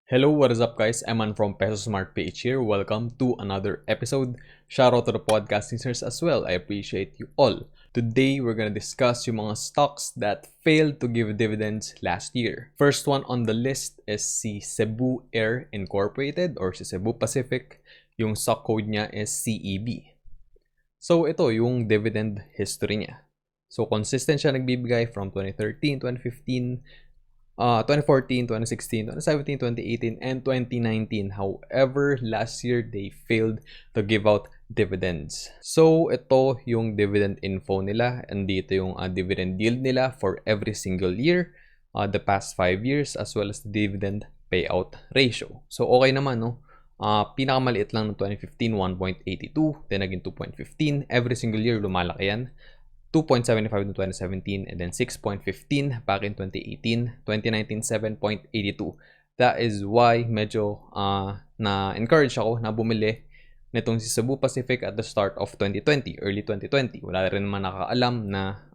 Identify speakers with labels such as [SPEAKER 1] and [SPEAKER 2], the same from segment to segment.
[SPEAKER 1] Hello, what is up guys? I'm from Peso Smart PH here. Welcome to another episode. Shout out to the podcast listeners as well. I appreciate you all. Today, we're gonna discuss yung mga stocks that failed to give dividends last year. First one on the list is si Cebu Air Incorporated or si Cebu Pacific. Yung stock code niya is CEB. So, ito yung dividend history niya. So, consistent siya nagbibigay from 2013, 2015, 2014, 2016, 2017, 2018, and 2019. However, last year, they failed to give out dividends. So, ito yung dividend info nila. Andito yung dividend yield nila for every single year, the past 5 years, as well as the dividend payout ratio. So, okay naman, no? Pinakamaliit lang ng 2015, 1.82, then naging 2.15. Every single year, lumalaki yan. 2.75 in 2017 and then 6.15 back in 2018, 2019 7.82. That is why medyo na-encourage ako na bumili nitong si Cebu Pacific at the start of 2020, early 2020. Wala rin naman nakakaalam na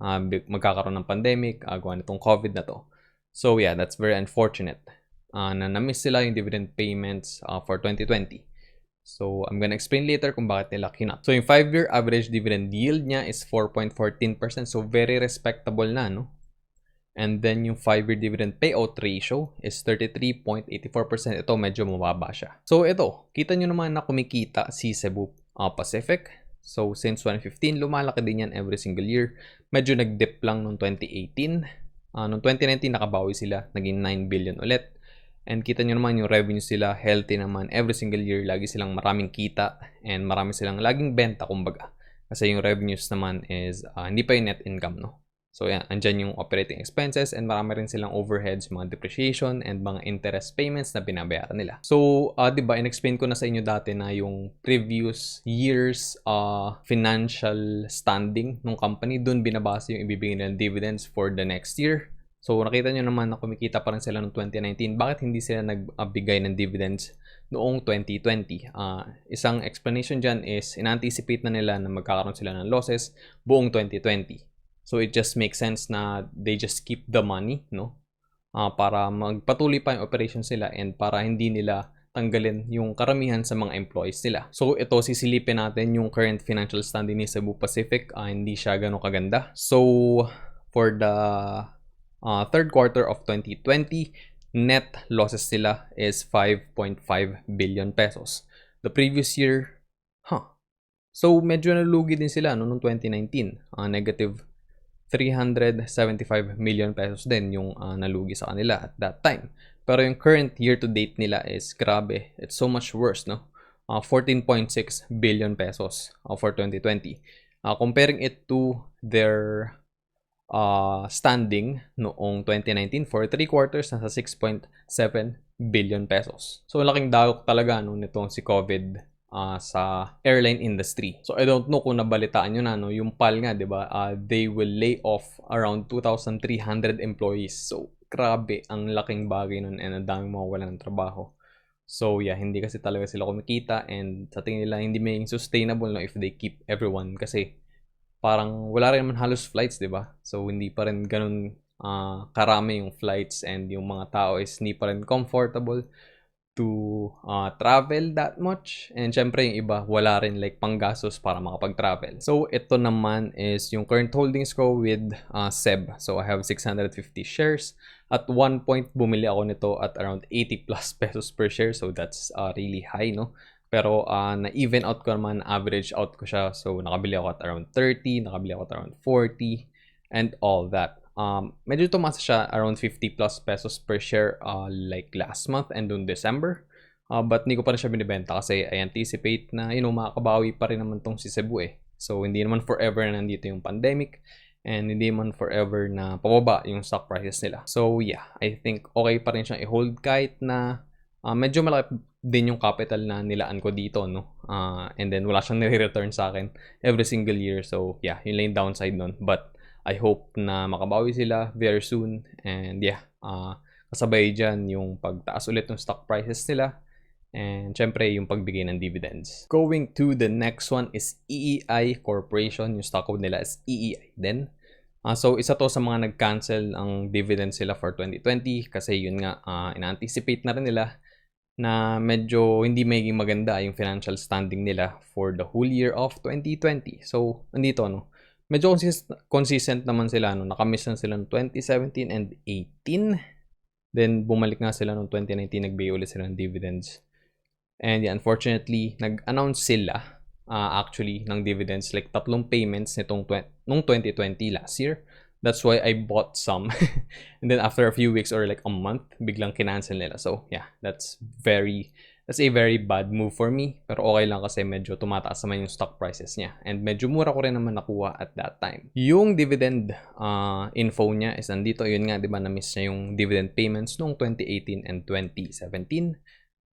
[SPEAKER 1] magkakaroon ng pandemic, gawa nitong COVID na to. So yeah, that's very unfortunate na na-miss sila yung dividend payments for 2020. So, I'm gonna explain later kung bakit nila kinat. So, yung 5-year average dividend yield niya is 4.14%. So, very respectable na, no? And then, yung 5-year dividend payout ratio is 33.84%. Ito, medyo mababa siya. So, ito, kita nyo naman na kumikita si Cebu Pacific. So, since 2015, lumalaki din yan every single year. Medyo nag-dip lang noong 2018. Noong 2019, nakabawi sila. Naging 9 billion ulit. And kita nyo naman yung revenue sila, healthy naman. Every single year, lagi silang maraming kita and marami silang laging benta, kumbaga. Kasi yung revenues naman is hindi pa yung net income, no? So, yan, andyan yung operating expenses and marami rin silang overheads, mga depreciation and mga interest payments na binabayaran nila. So, diba, in-explain ko na sa inyo dati na yung previous years financial standing ng company, dun binabase yung ibibigay nilang dividends for the next year. So, nakita nyo naman na kumikita pa rin sila noong 2019. Bakit hindi sila nagbigay ng dividends noong 2020? Isang explanation dyan is, in-anticipate na nila na magkakaroon sila ng losses buong 2020. So, it just makes sense na they just keep the money, no? Para magpatuloy pa yung operations nila and para hindi nila tanggalin yung karamihan sa mga employees nila. So, ito, sisilipin natin yung current financial standing ni Cebu Pacific. Hindi siya ganun kaganda. So, for the third quarter of 2020, net losses nila is 5.5 billion pesos. The previous year, so medyo nalugi din sila noong 2019. Negative 375 million pesos din yung nalugi sa kanila at that time. Pero yung current year-to-date nila is grabe. It's so much worse, no? 14.6 billion pesos for 2020. Comparing it to their standing noong 2019 for 3 quarters, nasa 6.7 billion pesos. So, laking dagok talaga nitong si COVID sa airline industry. So, I don't know kung nabalitaan nyo na, no? Yung PAL nga, di ba? They will lay off around 2,300 employees. So, grabe, ang laking bagay nun and ang daming mawawalan ng trabaho. So, yeah, hindi kasi talaga sila kumikita and sa tingin nila hindi maging sustainable, no, if they keep everyone kasi parang wala rin naman halos flights, di ba? So, hindi pa rin ganun karami yung flights and yung mga tao is hindi pa rin comfortable to travel that much. And syempre yung iba, wala rin like panggastos para makapag-travel. So, ito naman is yung current holdings ko with SEB. So, I have 650 shares. At one point, bumili ako nito at around 80 plus pesos per share. So, that's really high, no? Pero na-even out ko naman, average out ko siya. So, nakabili ako at around 30, nakabili ako at around 40, and all that. Medyo tumaas siya around 50 plus pesos per share like last month and noong December. But hindi ko pa rin siya binibenta kasi I anticipate na, makakabawi pa rin naman tong si Cebu eh. So, hindi naman forever na nandito yung pandemic and hindi naman forever na pababa yung stock prices nila. So, yeah, I think okay pa rin siyang i-hold kahit na medyo malaki din yung capital na nilaan ko dito, no? And then wala siyang nire-return sa akin every single year. So, yeah, yun lang yung downside nun. But I hope na makabawi sila very soon. And yeah, kasabay dyan yung pagtaas ulit ng stock prices nila. And syempre, yung pagbigay ng dividends. Going to the next one is EEI Corporation. Yung stock code nila is EEI din. So, isa to sa mga nag-cancel ang dividend sila for 2020 kasi yun nga, in-anticipate na rin nila na medyo hindi magiging maganda yung financial standing nila for the whole year of 2020. So, nandito, no? Medyo consistent naman sila, no? Nakamiss na sila noong 2017 and 18. Then, bumalik nga sila noong 2019, nagbigay ulit sila ng dividends. And yeah, unfortunately, nag-announce sila actually ng dividends, like 3 payments nung 2020 last year. That's why I bought some. And then after a few weeks or like a month, biglang kinancel nila. So yeah, that's a very bad move for me. Pero okay lang kasi medyo tumataas naman yung stock prices niya. And medyo mura ko rin naman nakuha at that time. Yung dividend info niya is nandito. Yun nga, di ba, na-miss niya yung dividend payments nung 2018 and 2017.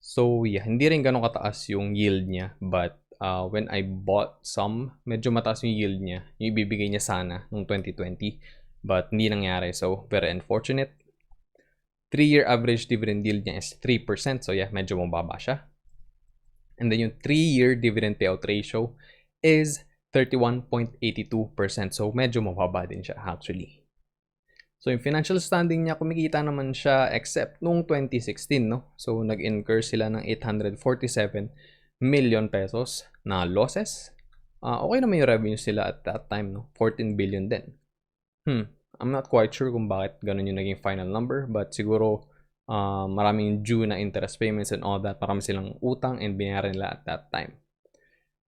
[SPEAKER 1] So yeah, hindi rin ganun kataas yung yield niya. But when I bought some, medyo mataas yung yield niya. Yung ibibigay niya sana nung 2020. But hindi nangyari. So very unfortunate. 3-year average dividend yield niya is 3%. So yeah, medyo mababa siya. And then yung 3-year dividend payout ratio is 31.82%. So medyo mababa din siya actually. So yung financial standing niya, kumikita naman siya except nung 2016, no? So nag-incur sila ng 847 million pesos na losses. Okay naman yung revenue sila at that time, no? 14 billion din. I'm not quite sure kung bakit ganun yung naging final number, but siguro maraming due na interest payments and all that. Marami silang utang and binayaran nila at that time.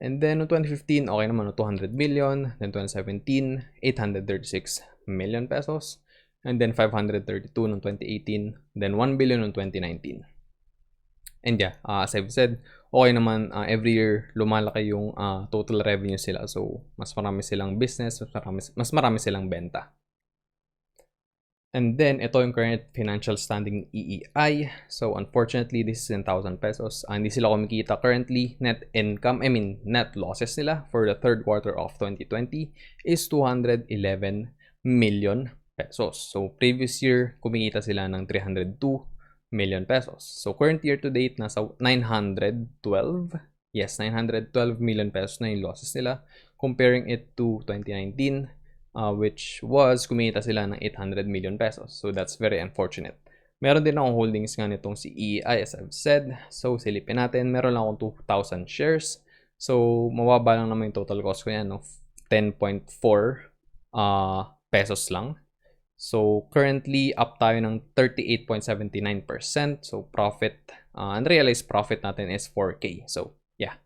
[SPEAKER 1] And then no 2015, okay naman, no, 200 million. Then 2017, 836 million pesos. And then 532 noong 2018. Then 1 billion noong 2019. And yeah, as I've said, okay naman, every year lumalaki yung total revenue sila. So mas marami silang business, mas marami silang benta. And then, ito yung current financial standing EEI. So, unfortunately, this is in 1,000 pesos. Hindi sila kumikita currently. Net losses nila for the third quarter of 2020 is 211 million pesos. So, previous year, kumikita sila ng 302 million pesos. So, current year to date, nasa 912. Yes, 912 million pesos na yung losses nila. Comparing it to 2019, which was kumita sila ng 800 million pesos. So that's very unfortunate. Meron din akong holdings nga nitong si EEI, as I've said. So silipin natin, meron lang akong 2,000 shares. So mababa lang naman yung total cost ko yan, no? 10.4 pesos lang. So currently up tayo ng 38.79%. So profit, unrealized profit natin is 4K. So yeah,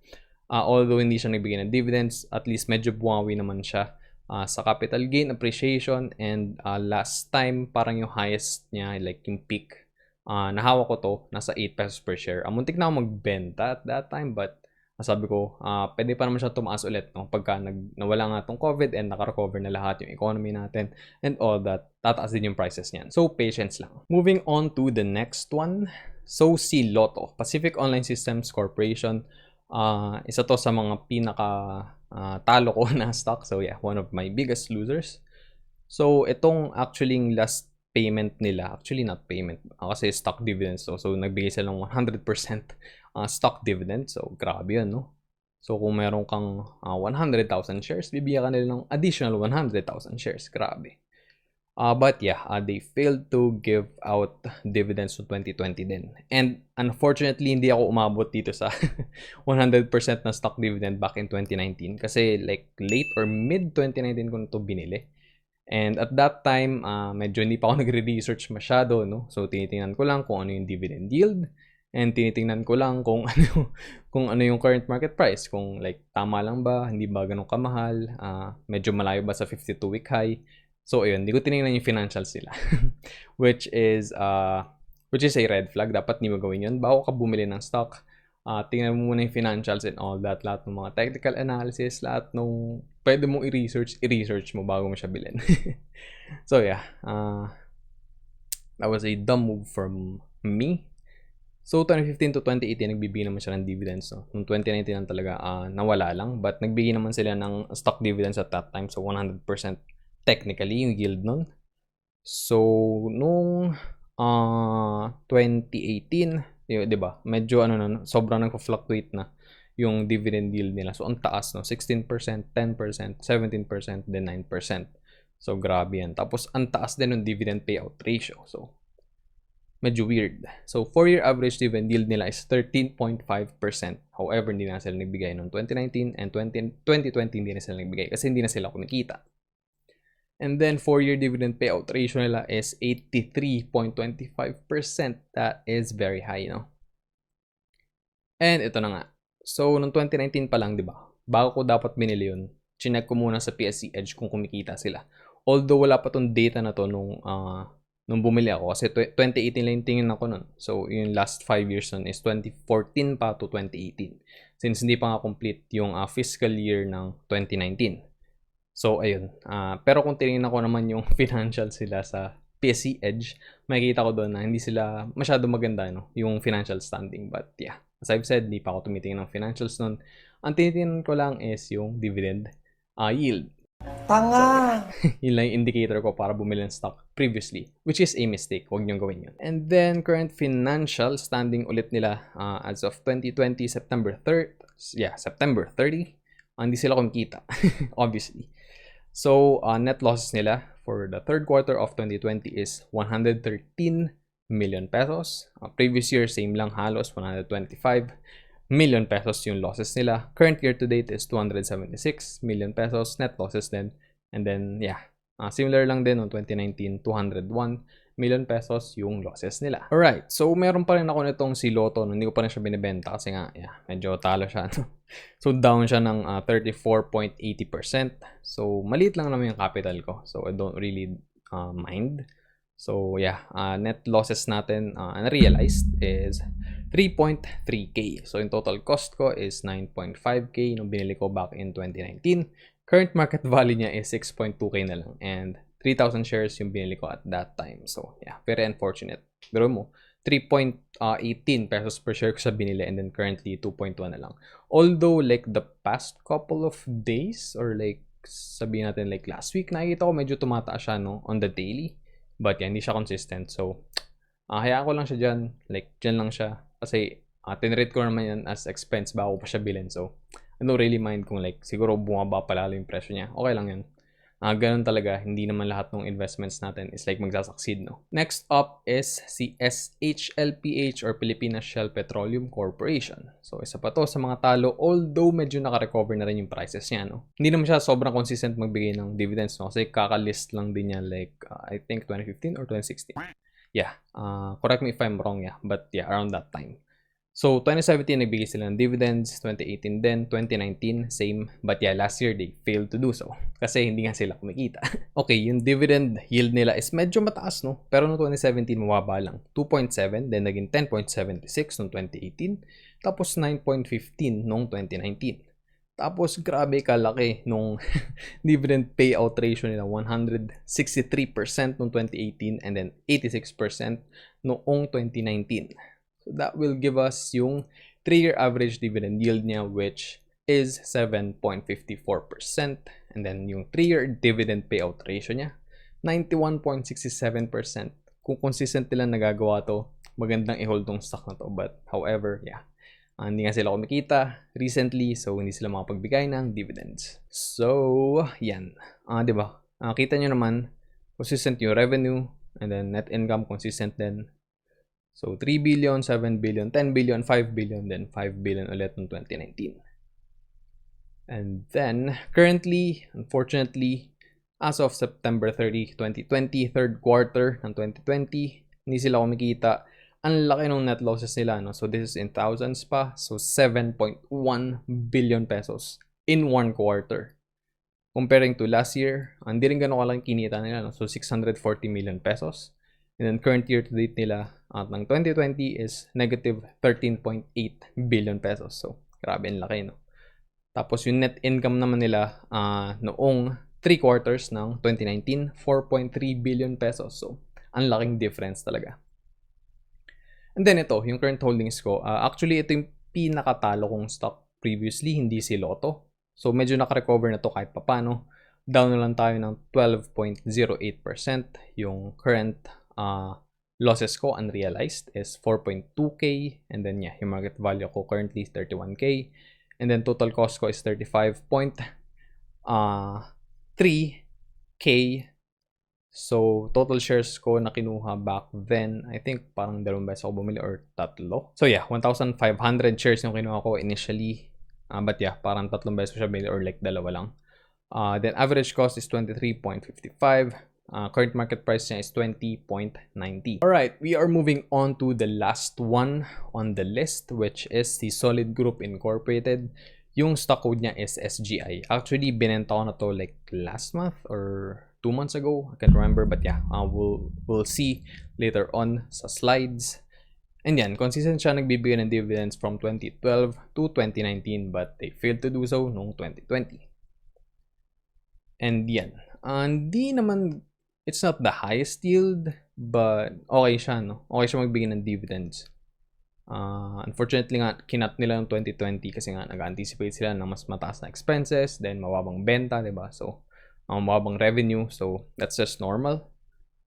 [SPEAKER 1] although hindi siya nagbigay ng dividends, at least medyo bumawi naman siya sa capital gain appreciation. And last time, parang yung highest niya, like yung peak, nahawak ko to, nasa 8 pesos per share. Muntik na ako magbenta at that time, but sabi ko, pwede pa naman siya tumaas ulit, no? Pagka nawala nga tong COVID and naka-recover na lahat yung economy natin and all that, tataas din yung prices niyan. So, patience lang. Moving on to the next one. So, si LOTO, Pacific Online Systems Corporation. Isa to sa mga talo ko na stock. So yeah, one of my biggest losers. So itong actually last payment nila, actually not payment, kasi stock dividends. So nagbigay sila ng 100% stock dividend. So grabe yun, no? So kung meron kang 100,000 shares, bibigyan ka nila ng additional 100,000 shares. Grabe. But yeah, they failed to give out dividends to 2020 din. And unfortunately, hindi ako umabot dito sa 100% na stock dividend back in 2019. Kasi like late or mid 2019 ko na ito binili. And at that time, medyo hindi pa ako nagre-research masyado, no? So tinitingnan ko lang kung ano yung dividend yield. And tinitingnan ko lang kung ano yung current market price. Kung like tama lang ba, hindi ba ganun kamahal, medyo malayo ba sa 52-week high. So ayun, hindi ko tinignan yung financials nila. which is a red flag. Dapat hindi mo gawin yun. Bago ka bumili ng stock, tingnan mo muna yung financials and all that. Lahat ng mga technical analysis, lahat ng pwede mong i-research mo bago mo siya bilhin. So yeah, that was a dumb move from me. So 2015 to 2018, nagbibigay naman siya ng dividends. No? Noong 2019 lang talaga, nawala lang. But nagbigay naman sila ng stock dividends at that time. So 100% technically yung yield nun. So nung 2018, di ba? Medyo sobrang nagko-fluctuate na yung dividend yield nila. So ang taas, no? 16%, 10%, 17%, then 9%. So grabe yan. Tapos ang taas din ng dividend payout ratio. So medyo weird. So, 4-year average dividend yield nila is 13.5%. However, hindi na sila nagbigay noong 2019 and 2020 hindi na sila nagbigay kasi hindi na sila kumikita. And then, 4-year dividend payout ratio nila is 83.25%. That is very high, no? And ito na nga. So, noong 2019 pa lang, di ba? Bago ko dapat binili yun, chinek ko muna sa PSE Edge kung kumikita sila. Although, wala pa tong data na to nung bumili ako. Kasi 2018 lang yung tingin ako nun. So, yung last 5 years nun is 2014 pa to 2018. Since hindi pa nga complete yung fiscal year ng 2019. So, ayun. Pero kung tinignan ko naman yung financial sila sa PSE Edge, makikita ko doon na hindi sila masyado maganda, no? Yung financial standing. But yeah, as I've said, hindi pa ako tumitingin ng financials nun. Ang tinitingnan ko lang is yung dividend yield.
[SPEAKER 2] Tanga!
[SPEAKER 1] Yun lang yung indicator ko para bumili ng stock previously, which is a mistake. Huwag niyong gawin yun. And then, current financial standing ulit nila as of 2020, September 30. Yeah, September 30. Hindi sila kumikita, obviously. So, net losses nila for the third quarter of 2020 is 113 million pesos. Previous year, same lang halos, 125 million pesos yung losses nila. Current year to date is 276 million pesos net losses din. And then, yeah, similar lang din noong 2019, 201 million pesos yung losses nila. Alright, so meron pa rin ako nitong si LOTO. Hindi ko pa rin siya binibenta kasi nga, yeah, medyo talo siya. So, down siya ng 34.80%. So, maliit lang naman yung capital ko. So, I don't really mind. So, yeah, net losses natin unrealized is 3.3K. So, yung total cost ko is 9.5K nung binili ko back in 2019. Current market value niya is 6.2K na lang. And 3,000 shares yung binili ko at that time. So, yeah, very unfortunate. Pero mo, 3.18 pesos per share ko sa binili and then currently 2.1 na lang. Although, like the past couple of days or like sabihin natin like last week, nakikita ko medyo tumataas siya, no, on the daily. But yeah, hindi siya consistent. So, hayaan ko lang siya dyan. Like, dyan lang siya. Kasi, tinrate ko naman yan as expense bago pa siya bilhin. So, I don't really mind kung like, siguro bumaba palalo yung presyo niya. Okay lang yan. Ganun talaga. Hindi naman lahat ng investments natin is like magsasucceed, no? Next up is si SHLPH or Pilipinas Shell Petroleum Corporation. So, isa pa to sa mga talo. Although, medyo naka-recover na rin yung prices niya, no? Hindi naman siya sobrang consistent magbigay ng dividends, no? Kasi kaka-list lang din niya like, I think 2015 or 2016. Yeah, correct me if I'm wrong, yeah. But yeah, around that time. So, 2017, nagbigay sila ng dividends. 2018 din. 2019, same. But yeah, last year, they failed to do so. Kasi hindi nga sila kumikita. Okay, yung dividend yield nila is medyo mataas, no? Pero no 2017, mababa lang. 2.7, then naging 10.76 noong 2018. Tapos 9.15 noong 2019. Tapos, grabe kalaki nung dividend payout ratio nila. 163% noong 2018 and then 86% noong 2019. So, that will give us yung 3-year average dividend yield niya, which is 7.54%. And then, yung 3-year dividend payout ratio niya, 91.67%. Kung consistent nila nagagawa to, magandang i-hold tong stock na to. But, however, yeah, hindi nga sila kumikita recently, so hindi sila makapagbigay ng dividends. So, yan. Diba? Kita nyo naman, consistent yung revenue, and then net income consistent din. So, 3 billion, 7 billion, 10 billion, 5 billion, then 5 billion ulit ng 2019. And then, currently, unfortunately, as of September 30, 2020, third quarter ng 2020, hindi sila kumikita. Ang laki ng net losses nila, no? So, this is in thousands pa. So, 7.1 billion pesos in one quarter. Comparing to last year, hindi rin gano'n kalang kinita nila, no? So, 640 million pesos. And then, current year to date nila ng 2020 is negative 13.8 billion pesos. So, grabe ang laki, no? Tapos, yung net income naman nila noong 3 quarters ng 2019, 4.3 billion pesos. So, ang laking difference talaga. And then ito, yung current holdings ko. Actually, ito yung pinakatalo kong stock previously, hindi si LOTO. So, medyo naka-recover na to kahit papano. Down na lang tayo ng 12.08%. Yung current losses ko unrealized is 4.2K. And then, yeah, yung market value ko currently is 31K. And then, total cost ko is 35.3K. So, total shares ko na kinuha back then, I think parang 2 beses ako bumili or 3. So yeah, 1,500 shares yung kinuha ko initially. But yeah, parang 3 beses ko siya binili or like 2 lang. Then average cost is 23.55. Current market price niya is 20.90. Alright, we are moving on to the last one on the list, which is the Solid Group Incorporated. Yung stock code niya is SGI. Actually, binenta ko na to like last month or 2 months ago. I can't remember, but yeah, we'll see later on sa slides. And yan, consistent siya nagbibigay ng dividends from 2012 to 2019, but they failed to do so noong 2020. And yan, hindi naman, it's not the highest yield, but okay siya, no? Okay siya magbigay ng dividends. Unfortunately nga, kinat nila yung 2020 kasi nga nag-anticipate sila ng mas mataas na expenses, then mababang benta, diba? So, mababang revenue. So, that's just normal.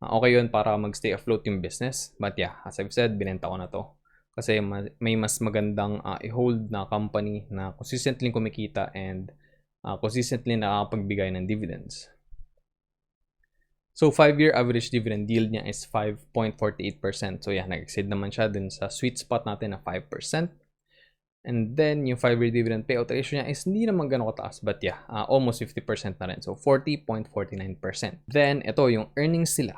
[SPEAKER 1] Okay yun para magstay afloat yung business. But yeah, as I've said, binenta ko na to. Kasi may mas magandang i-hold na company na consistently kumikita and consistently nakakapagbigay ng dividends. So, 5-year average dividend yield niya is 5.48%. So, yeah, nag-exceed naman siya dun sa sweet spot natin na 5%. And then, yung 5-year dividend payout ratio niya is hindi naman gano'ng kataas. But yeah, almost 50% na rin. So, 40.49%. Then, ito yung earnings nila.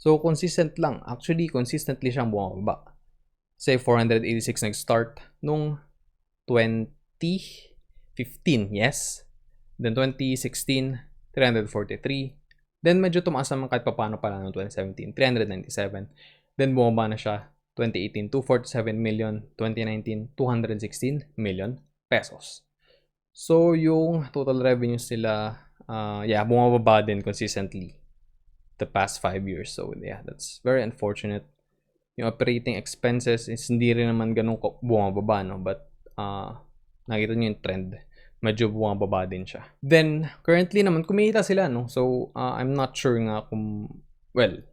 [SPEAKER 1] So, consistent lang. Actually, consistently siyang bumababa. Say, 486 nag-start nung 2015, yes. Then, 2016, 343. Then, medyo tumaas naman kahit paano pala noong 2017, 397. Then, bumaba na siya 2018, 247 million. 2019, 216 million pesos. So, yung total revenues nila, yeah, bumababa din consistently the past 5 years. So, yeah, that's very unfortunate. Yung operating expenses is hindi rin naman ganun bumababa, no? But, nakita nyo yung trend. Medyo bumababa din siya. Then, currently naman, kumita sila, no? So, I'm not sure nga kung, well,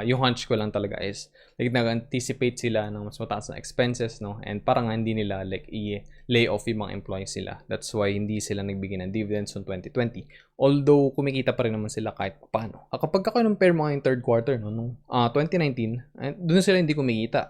[SPEAKER 1] yung hunch ko lang talaga is, like, nag-anticipate sila ng mas mataas na expenses, no? And parang hindi nila, like, i-lay off yung mga employees sila. That's why hindi sila nagbigay ng dividends noong 2020. Although, kumikita pa rin naman sila kahit paano. Kapag ka-compare mo yung third quarter, no? Nung 2019, doon sila hindi kumikita.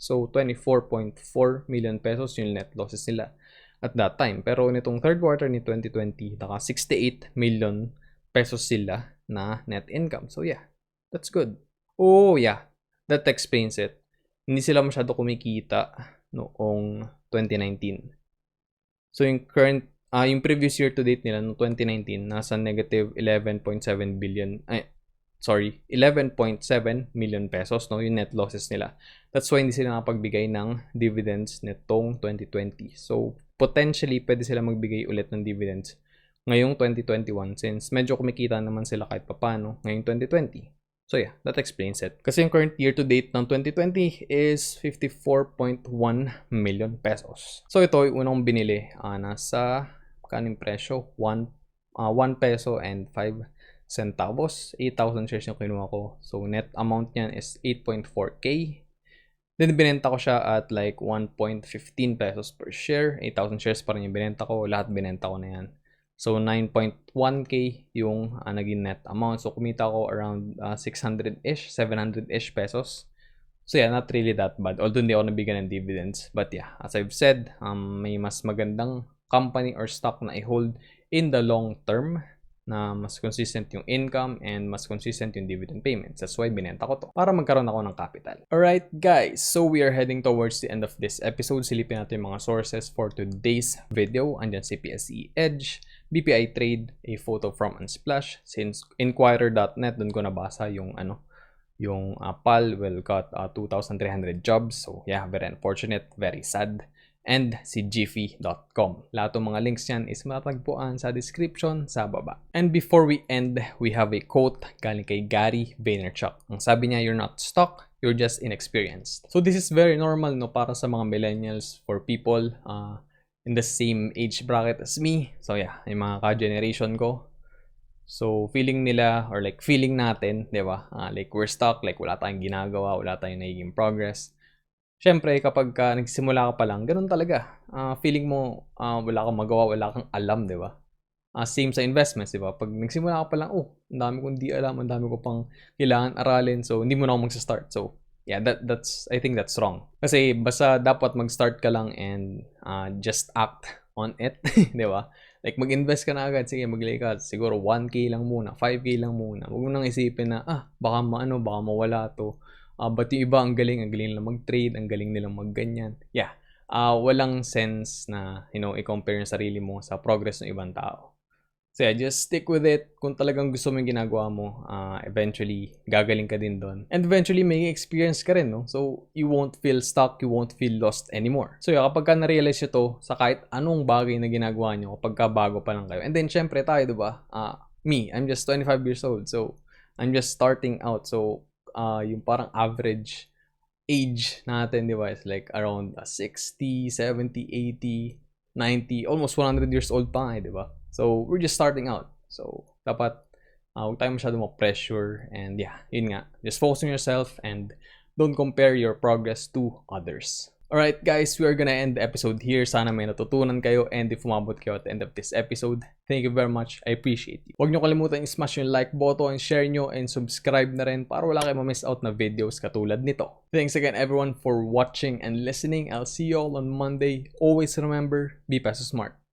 [SPEAKER 1] So, 24.4 million pesos yung net losses nila at that time. Pero nitong third quarter ni 2020, naka 68 million pesos sila na net income. So yeah, that's good. Oh yeah, that explains it. Hindi sila masyado kumikita noong 2019. So yung current, yung previous year to date nila noong 2019, nasa negative 11.7 billion, 11.7 million pesos, no, yung net losses nila. That's why hindi sila nakapagbigay ng dividends nitong 2020. So, potentially, pwede sila magbigay ulit ng dividends ngayong 2021 since medyo kumikita naman sila kahit papano ngayong 2020. So, yeah, that explains it. Kasi yung current year to date ng 2020 is 54.1 million pesos. So, ito yung unang binili. Nasa kaning presyo? 1 peso and 5 centavos. 8,000 shares yung kinuha ko. So, net amount niyan is 8.4K. Then, binenta ko siya at like 1.15 pesos per share. 8,000 shares pa rin yung binenta ko. Lahat binenta ko na yan. So, 9.1K yung naging net amount. So, kumita ko around 600-ish, 700-ish pesos. So, yeah, not really that bad. Although, hindi ako nabigyan ng dividends. But yeah, as I've said, may mas magandang company or stock na i-hold in the long term na mas consistent yung income and mas consistent yung dividend payments. That's why binenta ko to para magkaroon ako ng capital. Alright guys, so we are heading towards the end of this episode. Silipin natin yung mga sources for today's video. Andyan si PSE Edge, BPI Trade, a photo from Unsplash. Since Inquirer.net, dun ko nabasa yung yung PAL will cut 2,300 jobs. So yeah, very unfortunate, very sad. And si jiffy.com. Lahat ng mga links yan is matagpuan sa description sa baba. And before we end, we have a quote galing kay Gary Vaynerchuk. Ang sabi niya, "You're not stuck, you're just inexperienced." So this is very normal, no, para sa mga millennials, for people in the same age bracket as me. So yeah, yung mga ka-generation ko. So feeling nila or like feeling natin, 'di ba? Like we're stuck, like wala tayong ginagawa, wala tayong nagiging progress. Siyempre, kapag nagsimula ka pa lang, ganun talaga. Feeling mo wala kang magawa, wala kang alam, di ba? Same sa investments, di ba? Pag nagsimula ka pa lang, ang dami kong di alam, ang dami ko pang kailangan aralin, so hindi mo na ako magsa-start. So, yeah, I think that's wrong. Kasi basta dapat mag-start ka lang and just act on it, di ba? Like, mag-invest ka na agad. Sige, maglay ka. Siguro 1K lang muna, 5K lang muna. Huwag mo nang isipin na, baka baka mawala to. But yung iba, ang galing nila mag-trade, ang galing nilang mag-ganyan. Yeah. Walang sense na, i-compare yung sarili mo sa progress ng ibang tao. So yeah, just stick with it. Kung talagang gusto mo yung ginagawa mo, eventually, gagaling ka din doon. And eventually, may experience ka rin, no? So, you won't feel stuck, you won't feel lost anymore. So yeah, kapag ka na-realize nyo to, sa kahit anong bagay na ginagawa nyo, kapag ka bago pa lang kayo. And then, syempre tayo, diba? I'm just 25 years old. So, I'm just starting out. So, yung parang average age natin, di ba, is like around 60, 70, 80, 90, almost 100 years old pa nga, di ba? So, we're just starting out. So, dapat huwag tayo masyado pressure. And yeah, yun nga. Just focus on yourself and don't compare your progress to others. Alright guys, we are gonna end the episode here. Sana may natutunan kayo, and if umabot kayo at the end of this episode, thank you very much. I appreciate you. Huwag nyo kalimutan i-smash yung like button, share nyo, and subscribe na rin para wala kayong ma-miss out na videos katulad nito. Thanks again everyone for watching and listening. I'll see you all on Monday. Always remember, be Peso Smart.